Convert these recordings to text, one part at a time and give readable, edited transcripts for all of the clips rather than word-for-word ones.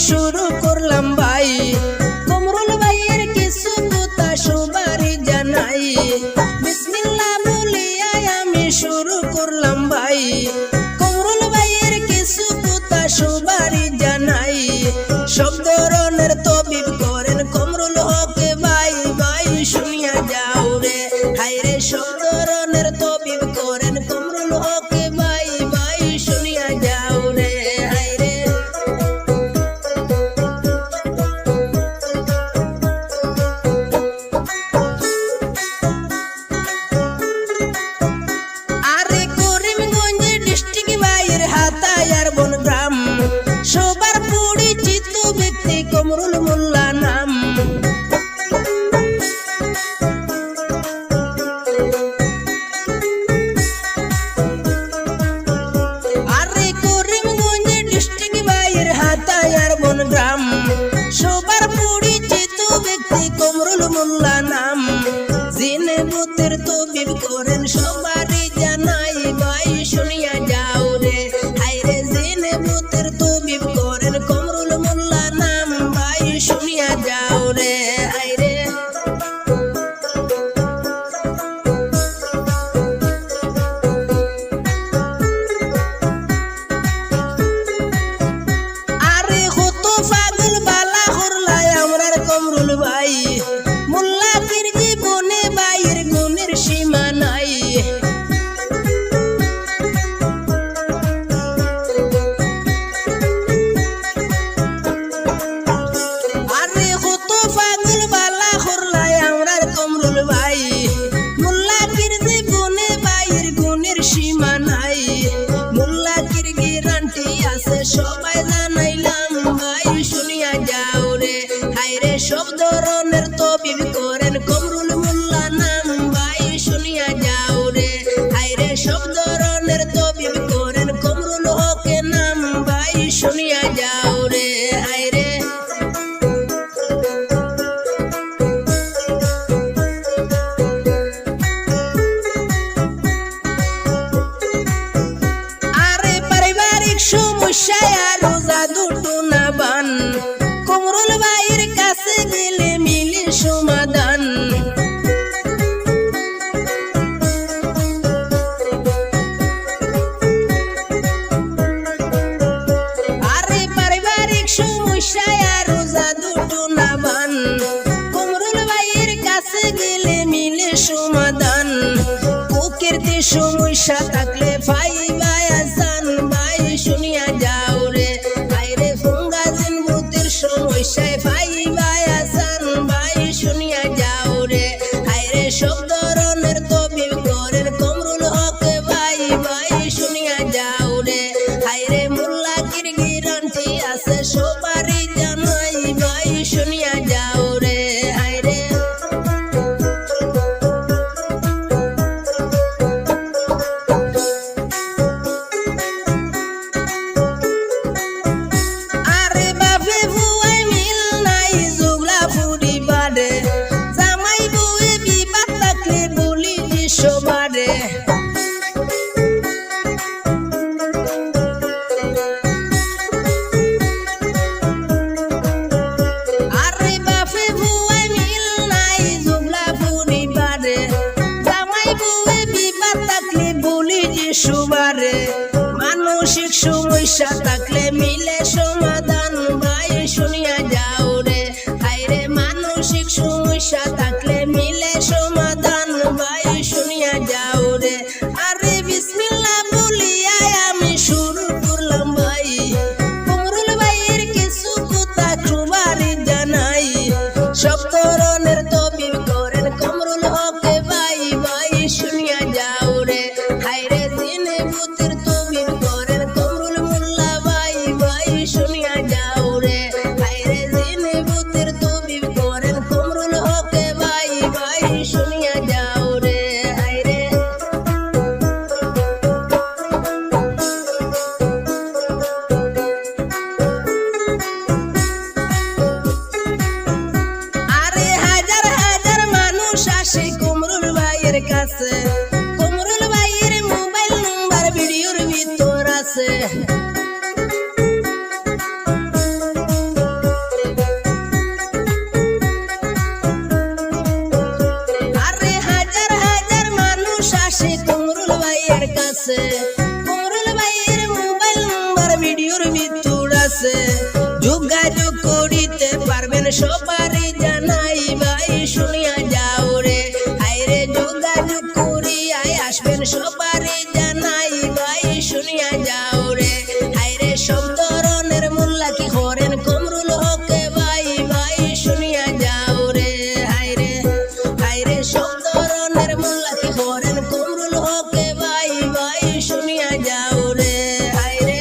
শুরু করলাম ভাই কমরুল ভাইয়ের কিছু কথা সবারই জানাই বিসমিল্লাহ বলিয়া আমি শুরু করলাম ভাই কমরুল ভাইয়ের কিছু কথা সবারই জানাই সব ধরনের তবিব করেন কমরুল হকে ভাই ভাই শুনিয়া যাও রে হায়রে সব ধরনের তবিব করেন কমরুল হকে ভাই ভাই শুনিয়া যাও রে হায়রে আরে করিমগঞ্জ ডিস্ট্রিক্ট ভাইয়ের হাতায়ার বনগ্রাম সবার পরিচিত ব্যক্তি কমরুল মোল্লা নাম আরে করিমগঞ্জ ডিস্ট্রিক্ট ভাইয়ের হাতায়ার বনগ্রাম সবার পরিচিত ব্যক্তি কমরুল মোল্লা নাম জিনে বুতের তবিব করেন সবারই জানাই ভাই শুনিয়া যাও রে হায়রে জিনে বুতের তবিব করেন কমরুল মোল্লা নাম ভাই শুনিয়া যাও রে হায়রে আরে কত পাগল বালা করলাই আমরার কমরুল ভাই মোল্লা পীর জীবনে ভাইয়ের গুণের সীমা নাই আরে কত পাগল বালা করলাই আমরার কমরুল ভাই মোল্লা পীর জীবনে ভাইয়ের গুণের সীমা নাই মোল্লা পীর গ্যারান্টি আছে সবাই জানাইলাম ভাই শুনিয়া যাও রে হায়রে সব ধরনের তবিব করেন কমরুল মোল্লা নাম ভাই শুনিয়া যাও রে হায়রে সব ধরনের তবিব করেন কমরুল হকে নাম ভাই শুনিয়া যাও রে হায়রে আরে পারিবারিক সমস্যায় আরো জাদু টুনা বান কমরুল ভাইয়ের কাছে গেলে মিলে সমাধান আরে পারিবারিক সমস্যায় আরো জাদু টুনা বান কমরুল ভাইয়ের কাছে গেলে মিলে সমাধান প্রকৃতি সমস্যা থাকলে ভাই ভাই আসান ভাই শুনিয়া যাও রে হায়রে ফঙ্গাজিন ভূতের সমস্যায় ভাই ভাই আসান ভাই শুনিয়া যাও রে হায়রে সব ধরনের তবিব করেন কমরুল হকে ভাই ভাই শুনিয়া যাও রে হায়রে মোল্লা পীর গ্যারান্টি আছে সবারই জানাই ভাই শুনিয়া যাও রে হায়রে আরে বাপে বুয়াই মিল নাই জুগলা ফুরি বাড়ে জামাই বুয়ে বিবাদ থাকলে বলি সবারে আরে বাপে বুয়াই মিল নাই জুগলা ফুরি বাড়ে জামাই বুয়ে বিবাদ থাকলে বলি সবারে মানসিক সমস্যা থাকলে মিলে সমাধান ভাই শুনিয়া যাও রে হায়রে মানসিক সমস্যা থাকলে মিলে সমাধান ভাই শুনিয়া যাও রে আরে বিসমিল্লাহ বলিয়া আমি শুরু করলাম ভাই কমরুল ভাইয়ের কিছু কথা সবারই জানাই সব ধরনের তবিব করেন কমরুল হকে ভাই ভাই শুনিয়া যাও রে হায়রে জিনে বুতের তবিব করেন কমরুল মোল্লা ভাই ভাই শুনিয়া যাও সবারই জানাই ভাই শুনিয়া যাও রে আইরে যোগাযোগ করিয়াই আসবেন সবারই জানাই ভাই শুনিয়া যাও রে আইরে সব ধরনের মোল্লা কি করেন কমরুল হকে ভাই ভাই শুনিয়া যাও রে আইরে আইরে সব ধরনের মোল্লা কি করেন কমরুল হকে ভাই ভাই শুনিয়া যাও রে আইরে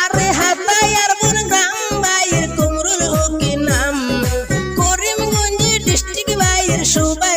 আরে হাতাই আর বন গ্রাম ভাইয়ের কমরুল হকি নাম করিমগঞ্জ ডিস্ট্রিক্ট ভাইয়ের সুবা